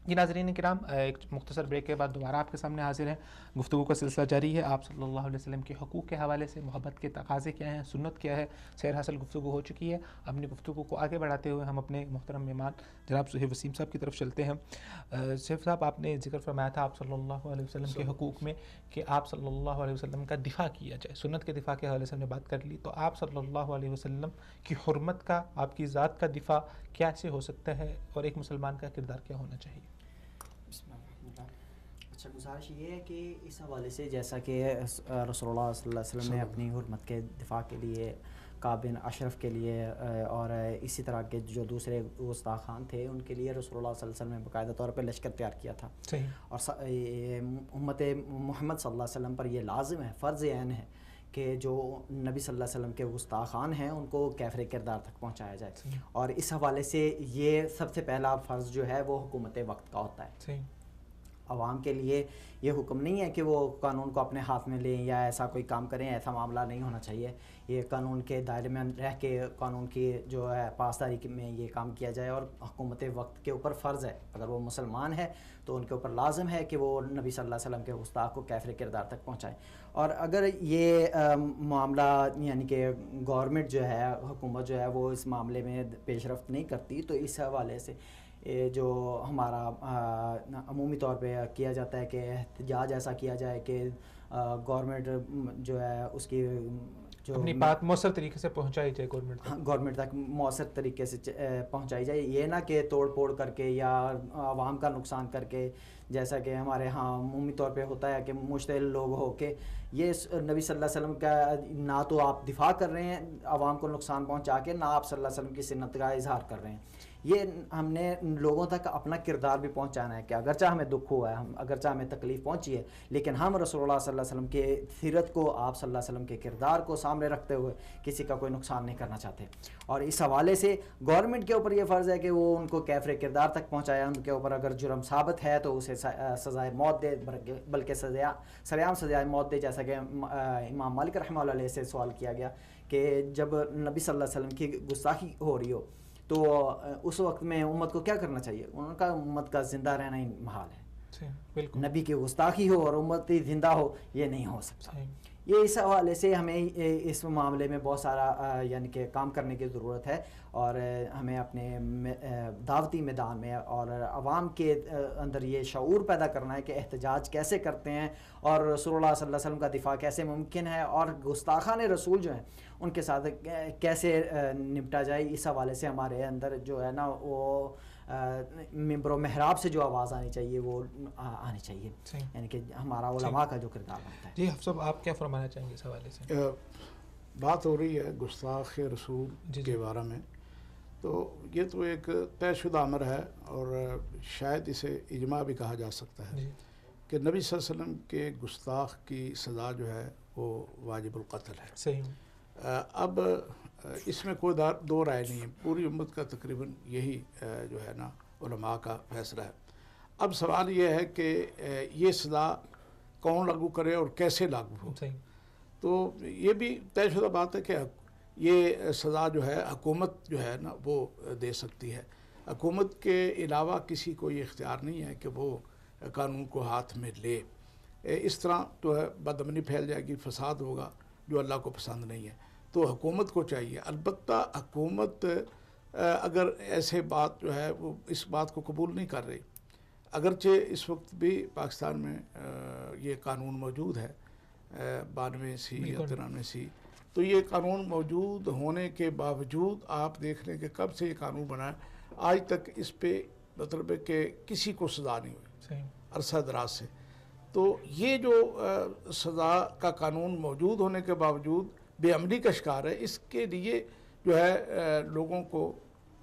جی ناظرین کرام، ایک مختصر بریک کے بعد دوبارہ آپ کے سامنے حاضر ہیں. گفتگو کا سلسلہ جاری ہے. آپ صلی اللہ علیہ وسلم کے حقوق کے حوالے سے محبت کے تقاضے کیا ہیں، سنت کیا ہے، سیر حاصل گفتگو ہو چکی ہے. اپنی گفتگو کو آگے بڑھاتے ہوئے ہم اپنے محترم مہمان جناب صہیب وسیم صاحب کی طرف چلتے ہیں. صہیب صاحب، آپ نے ذکر فرمایا تھا آپ صلی اللہ علیہ وسلم کے حقوق میں کہ آپ صلی اللہ علیہ وسلم کا دفاع کیا جائے. سنت کے دفاع کے حوالے سے ہم نے بات کر لی، تو آپ صلی اللہ علیہ وسلم کی حرمت کا، آپ کی ذات کا دفاع کیسے ہو سکتا ہے، اور ایک مسلمان کا کردار کیا ہونا چاہیے؟ بسم اللہ الرحمن الرحیم. اچھا، گزارش یہ ہے کہ اس حوالے سے جیسا کہ رسول اللہ صلی اللہ علیہ وسلم نے اپنی حرمت کے دفاع کے لیے کعب بن اشرف کے لیے اور اسی طرح کے جو دوسرے گستاخان تھے ان کے لیے رسول اللہ صلی اللہ علیہ وسلم نے باقاعدہ طور پہ لشکر تیار کیا تھا. اور امت محمد صلی اللہ علیہ وسلم پر یہ لازم ہے، فرض عین ہے کہ جو نبی صلی اللہ علیہ وسلم کے گستاخان ہیں ان کو کیفر کردار تک پہنچایا جائے. اور اس حوالے سے یہ سب سے پہلا فرض جو ہے وہ حکومت وقت کا ہوتا ہے. عوام کے لیے یہ حکم نہیں ہے کہ وہ قانون کو اپنے ہاتھ میں لیں یا ایسا کوئی کام کریں، ایسا معاملہ نہیں ہونا چاہیے. یہ قانون کے دائرے میں رہ کے قانون کی جو ہے پاسداری میں یہ کام کیا جائے. اور حکومت وقت کے اوپر فرض ہے، اگر وہ مسلمان ہے تو ان کے اوپر لازم ہے کہ وہ نبی صلی اللہ علیہ وسلم کے گستاخ کو کیفر کردار تک پہنچائیں. اور اگر یہ معاملہ یعنی کہ گورنمنٹ جو ہے، حکومت جو ہے وہ اس معاملے میں پیش رفت نہیں کرتی، تو اس حوالے سے جو ہمارا عمومی طور پہ کیا جاتا ہے کہ احتجاج ایسا کیا جائے کہ گورنمنٹ جو ہے اس کی جو اپنی بات مؤثر طریقے سے پہنچائی جائے گورنمنٹ تک مؤثر طریقے سے پہنچائی جائے. یہ نہ کہ توڑ پھوڑ کر کے یا عوام کا نقصان کر کے، جیسا کہ ہمارے ہاں عمومی طور پہ ہوتا ہے کہ مشتعل لوگ ہو کے یہ نبی صلی اللہ علیہ وسلم کا نہ تو آپ دفاع کر رہے ہیں عوام کو نقصان پہنچا کے، نہ آپ صلی اللہ علیہ وسلم کی سنت کا اظہار کر رہے ہیں. یہ ہم نے لوگوں تک اپنا کردار بھی پہنچانا ہے کہ اگرچہ ہمیں دکھ ہوا ہے، اگرچہ ہمیں تکلیف پہنچی ہے، لیکن ہم رسول اللہ صلی اللہ علیہ وسلم کے سیرت کو، آپ صلی اللہ علیہ وسلم کے کردار کو سامنے رکھتے ہوئے کسی کا کوئی نقصان نہیں کرنا چاہتے. اور اس حوالے سے گورنمنٹ کے اوپر یہ فرض ہے کہ وہ ان کو کیفر کردار تک پہنچائے. ان کے اوپر اگر جرم ثابت ہے تو اسے سزائے موت دے، بلکہ سریعام سزائے موت دے. جیسا کہ امام مالک رحمہ اللہ علیہ سے سوال کیا گیا کہ جب نبی صلی اللہ علیہ وسلم کی گستاخی ہو رہی ہو تو اس وقت میں امت کو کیا کرنا چاہیے؟ ان کا امت کا زندہ رہنا ہی محال ہے. نبی کی گستاخی ہو اور امت زندہ ہو، یہ نہیں ہو سکتا. یہ اس حوالے سے ہمیں اس معاملے میں بہت سارا یعنی کہ کام کرنے کی ضرورت ہے. اور ہمیں اپنے دعوتی میدان میں اور عوام کے اندر یہ شعور پیدا کرنا ہے کہ احتجاج کیسے کرتے ہیں اور رسول اللہ صلی اللہ علیہ وسلم کا دفاع کیسے ممکن ہے، اور گستاخان رسول جو ہیں ان کے ساتھ کیسے نپٹا جائے. اس حوالے سے ہمارے اندر جو ہے نا وہ ممبر و محراب سے جو آواز آنی چاہیے وہ آنی چاہیے، یعنی کہ ہمارا علماء کا جو کردار بنتا ہے. جی حفظ صاحب، آپ کیا فرمانا چاہیں گے اس حوالے سے؟ بات ہو رہی ہے گستاخ رسول کے بارے میں، تو یہ تو ایک طے شدہ امر ہے اور شاید اسے اجماع بھی کہا جا سکتا ہے کہ نبی صلی اللہ علیہ وسلم کے گستاخ کی سزا جو ہے وہ واجب القتل ہے. صحیح. اب اس میں کوئی دو رائے نہیں ہے، پوری امت کا تقریباً یہی جو ہے نا علماء کا فیصلہ ہے. اب سوال یہ ہے کہ یہ سزا کون لاگو کرے اور کیسے لاگو ہو. تو یہ بھی طے شدہ بات ہے کہ یہ سزا جو ہے حکومت جو ہے نا وہ دے سکتی ہے. حکومت کے علاوہ کسی کو یہ اختیار نہیں ہے کہ وہ قانون کو ہاتھ میں لے. اس طرح تو ہے بدامنی پھیل جائے گی، فساد ہوگا جو اللہ کو پسند نہیں ہے. تو حکومت کو چاہیے، البتہ حکومت اگر ایسے بات جو ہے وہ اس بات کو قبول نہیں کر رہی، اگرچہ اس وقت بھی پاکستان میں یہ قانون موجود ہے 92 یا 93، تو یہ قانون موجود ہونے کے باوجود آپ دیکھ لیں کہ کب سے یہ قانون بنا ہے آج تک اس پہ مطلب ہے کہ کسی کو سزا نہیں ہوئی عرصہ دراز سے. تو یہ جو سزا کا قانون موجود ہونے کے باوجود بے عملی کا شکار ہے، اس کے لیے جو ہے لوگوں کو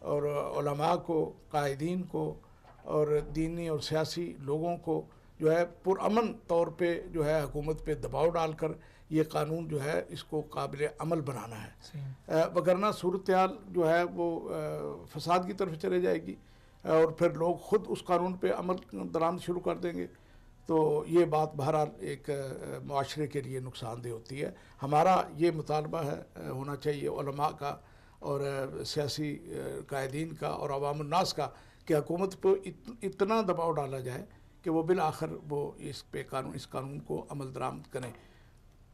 اور علماء کو، قائدین کو اور دینی اور سیاسی لوگوں کو جو ہے پرامن طور پہ جو ہے حکومت پہ دباؤ ڈال کر یہ قانون جو ہے اس کو قابل عمل بنانا ہے. وگرنہ صورتحال جو ہے وہ فساد کی طرف چلے جائے گی اور پھر لوگ خود اس قانون پہ عمل درآمد شروع کر دیں گے. تو یہ بات بہرحال ایک معاشرے کے لیے نقصان دہ ہوتی ہے. ہمارا یہ مطالبہ ہے ہونا چاہیے علماء کا اور سیاسی قائدین کا اور عوام الناس کا کہ حکومت پہ اتنا دباؤ ڈالا جائے کہ وہ بالآخر وہ اس قانون کو عمل درآمد کریں.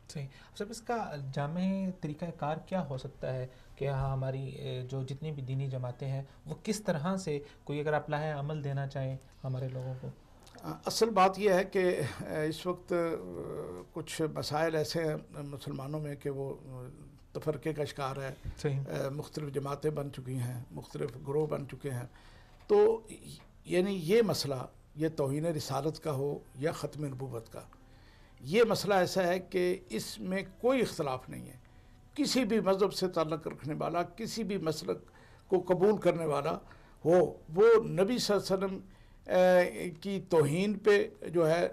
صحیح. سر اس کا جامع طریقہ کار کیا ہو سکتا ہے کہ ہماری جو جتنی بھی دینی جماعتیں ہیں وہ کس طرح سے کوئی اگر آپ لاہے عمل دینا چاہیں ہمارے لوگوں کو؟ اصل بات یہ ہے کہ اس وقت کچھ مسائل ایسے ہیں مسلمانوں میں کہ وہ تفرقے کا شکار ہے. صحیح. مختلف جماعتیں بن چکی ہیں, مختلف گروہ بن چکے ہیں. تو یعنی یہ مسئلہ یہ توہین رسالت کا ہو یا ختم نبوت کا, یہ مسئلہ ایسا ہے کہ اس میں کوئی اختلاف نہیں ہے. کسی بھی مذہب سے تعلق رکھنے والا, کسی بھی مسلک کو قبول کرنے والا ہو, وہ نبی صلی اللہ علیہ وسلم کی توہین پہ جو ہے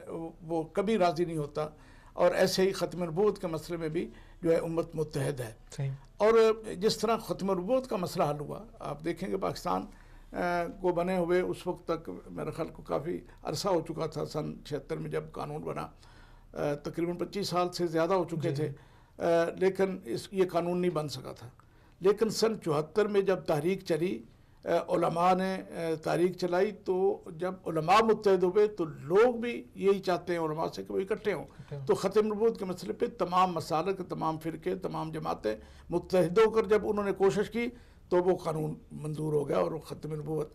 وہ کبھی راضی نہیں ہوتا. اور ایسے ہی ختم نبوت کے مسئلے میں بھی جو ہے امت متحد ہے. صحیح. اور جس طرح ختم نبوت کا مسئلہ حل ہوا, آپ دیکھیں گے پاکستان کو بنے ہوئے اس وقت تک میرے خیال کو کافی عرصہ ہو چکا تھا. سن 76 میں جب قانون بنا, تقریباً 25 سال سے زیادہ ہو چکے تھے, لیکن یہ قانون نہیں بن سکا تھا. لیکن سن 74 میں جب تحریک چلی, علماء نے تحریک چلائی, تو جب علماء متحد ہوئے تو لوگ بھی یہی چاہتے ہیں علماء سے کہ وہ اکٹھے ہوں. تو ختم نبوت کے مسئلے پہ تمام مسالک, تمام فرقے, تمام جماعتیں متحد ہو کر جب انہوں نے کوشش کی تو وہ قانون منظور ہو گیا, اور ختم نبوت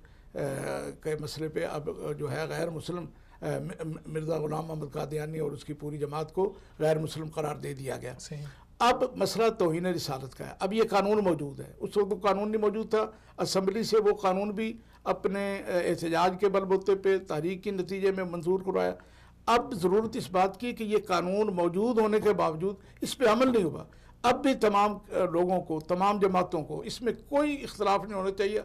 کے مسئلے پہ اب جو ہے غیر مسلم مرزا غلام محمد قادیانی اور اس کی پوری جماعت کو غیر مسلم قرار دے دیا گیا. اب مسئلہ توہین رسالت کا ہے. اب یہ قانون موجود ہے, اس وقت قانون نہیں موجود تھا. اسمبلی سے وہ قانون بھی اپنے احتجاج کے بل بوتے پہ تحریک کے نتیجے میں منظور کروایا. اب ضرورت اس بات کی کہ یہ قانون موجود ہونے کے باوجود اس پہ عمل نہیں ہوا. اب بھی تمام لوگوں کو, تمام جماعتوں کو اس میں کوئی اختلاف نہیں ہونا چاہیے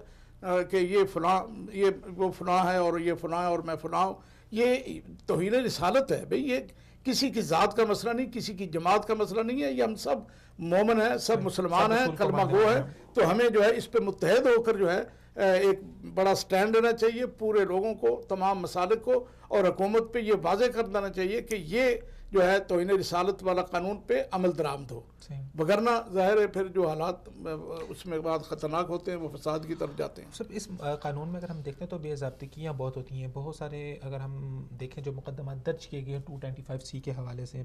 کہ یہ فلاں, یہ وہ فلاں ہے اور یہ فلاں ہے اور میں فلاں ہوں. یہ توہین رسالت ہے بھئی. یہ کسی کی ذات کا مسئلہ نہیں, کسی کی جماعت کا مسئلہ نہیں ہے. یہ ہم سب مومن ہیں, سب مسلمان ہیں, کلمہ گو ہیں. تو ہمیں جو ہے اس پہ متحد ہو کر جو ہے ایک بڑا سٹینڈ لینا چاہیے پورے لوگوں کو, تمام مسالک کو, اور حکومت پہ یہ واضح کر دینا چاہیے کہ یہ جو ہے توہین رسالت والا قانون پہ عمل درآمد ہو. وگرنہ ظاہر ہے پھر جو حالات اس میں بعد خطرناک ہوتے ہیں وہ فساد کی طرف جاتے ہیں. سر اس قانون میں اگر ہم دیکھیں تو بے ضابطگیاں بہت ہوتی ہیں. بہت سارے اگر ہم دیکھیں جو مقدمات درج کیے گئے ہیں 225C کے حوالے سے,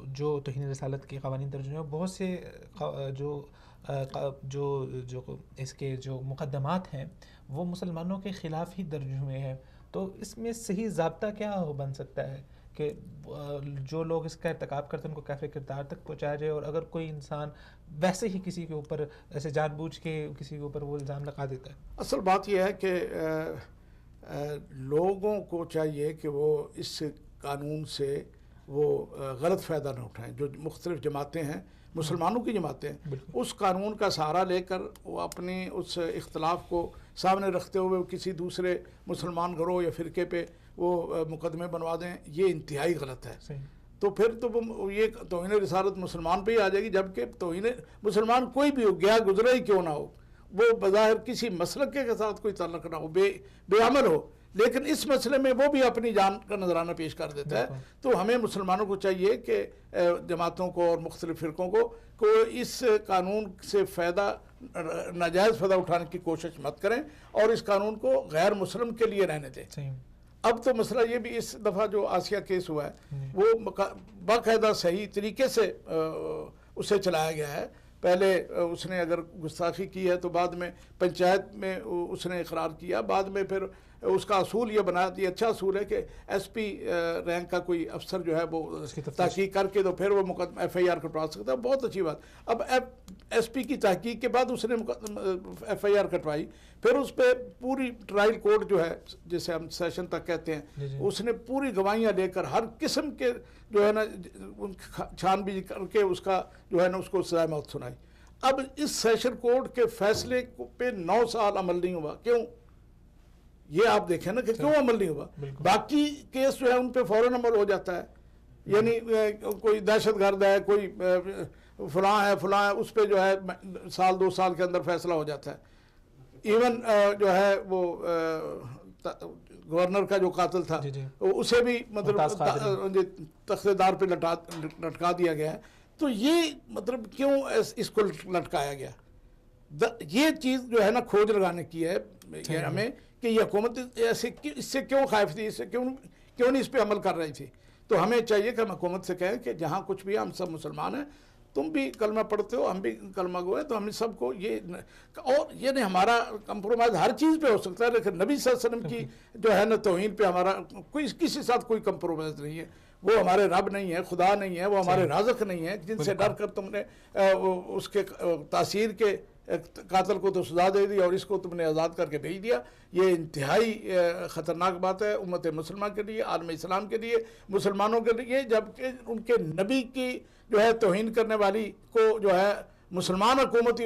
جو توہین رسالت کے قوانین درج ہوئے ہیں, بہت سے جو اس کے جو مقدمات ہیں وہ مسلمانوں کے خلاف ہی درج ہوئے ہیں. تو اس میں صحیح ضابطہ کیا بن سکتا ہے کہ جو لوگ اس کا ارتکاب کرتے ہیں ان کو کیفر کردار تک پہنچایا جائے, اور اگر کوئی انسان ویسے ہی کسی کے اوپر ایسے جان بوجھ کے کسی کے اوپر وہ الزام لگا دیتا ہے؟ اصل بات یہ ہے کہ لوگوں کو چاہیے کہ وہ اس قانون سے وہ غلط فائدہ نہ اٹھائیں. جو مختلف جماعتیں ہیں, مسلمانوں کی جماعتیں ہیں, اس قانون کا سہارا لے کر وہ اپنی اس اختلاف کو سامنے رکھتے ہوئے کسی دوسرے مسلمان گروہ یا فرقے پہ وہ مقدمے بنوا دیں. یہ انتہائی غلط ہے. تو پھر تو یہ توہین رسالت مسلمان پہ ہی آ جائے گی, جبکہ توہین مسلمان کوئی بھی ہو, گیا گزرا ہی کیوں نہ ہو, وہ بظاہر کسی مسلک کے ساتھ کوئی تعلق نہ ہو, بے عمل ہو, لیکن اس مسئلے میں وہ بھی اپنی جان کا نذرانہ پیش کر دیتا ہے. تو ہمیں مسلمانوں کو چاہیے کہ جماعتوں کو اور مختلف فرقوں کو اس قانون سے فائدہ, ناجائز فائدہ اٹھانے کی کوشش مت کریں, اور اس قانون کو غیر مسلم کے لیے رہنے دیں. اب تو مسئلہ یہ بھی اس دفعہ جو آسیہ کیس ہوا ہے وہ باقاعدہ صحیح طریقے سے اسے چلایا گیا ہے. پہلے اس نے اگر گستاخی کی ہے تو بعد میں پنچایت میں اس نے اقرار کیا, بعد میں پھر اس کا اصول یہ بنا دیا, اچھا اصول ہے کہ ایس پی رینک کا کوئی افسر جو ہے وہ تحقیق کر کے تو پھر وہ مقدمہ FIR کٹوا سکتا ہے. بہت اچھی بات. اب ایس پی کی تحقیق کے بعد اس نے FIR کٹوائی, پھر اس پہ پوری ٹرائل کورٹ جو ہے جسے ہم سیشن تک کہتے ہیں, اس نے پوری گواہیاں لے کر ہر قسم کے جو ہے نا چھان بین کر کے اس کا جو ہے نا اس کو سزائے موت سنائی. اب اس سیشن کورٹ کے فیصلے پہ 9 سال عمل نہیں ہوا. کیوں؟ یہ آپ دیکھیں نا کہ کیوں عمل نہیں ہوا. باقی کیس جو ہے ان پہ فوراً عمل ہو جاتا ہے. یعنی کوئی دہشت گرد ہے, کوئی فلاں ہے, اس پہ جو ہے 1-2 سال کے اندر فیصلہ ہو جاتا ہے. ایون جو ہے وہ گورنر کا جو قاتل تھا اسے بھی مطلب تختے دار پہ لٹکا دیا گیا ہے. تو یہ مطلب کیوں اس کو لٹکایا گیا؟ یہ چیز جو ہے نا کھوج لگانے کی ہے یہ ہمیں کہ یہ حکومت ایسے اس سے کیوں خائف تھی، اس سے کیوں نہیں اس پہ عمل کر رہی تھی. تو ہمیں چاہیے کہ ہم حکومت سے کہیں کہ جہاں کچھ بھی ہم سب مسلمان ہیں، تم بھی کلمہ پڑھتے ہو، ہم بھی کلمہ گو ہیں، تو ہم سب کو یہ، اور یہ نہیں ہمارا کمپرومائز ہر چیز پہ ہو سکتا ہے، لیکن نبی صلی اللہ علیہ وسلم کی جو ہے نا توہین پہ ہمارا کسی ساتھ کوئی کمپرومائز نہیں ہے. وہ ہمارے رب نہیں ہے، خدا نہیں ہے، وہ ہمارے رازق نہیں ہے جن سے ڈر کر تم نے اس کے تاثیر کے قاتل کو تو سزا دے دی اور اس کو تم نے آزاد کر کے بھیج دیا. یہ انتہائی خطرناک بات ہے امت مسلمہ کے لیے، عالم اسلام کے لیے، مسلمانوں کے لیے، جبکہ ان کے نبی کی جو ہے توہین کرنے والی کو جو ہے مسلمان حکومت ہی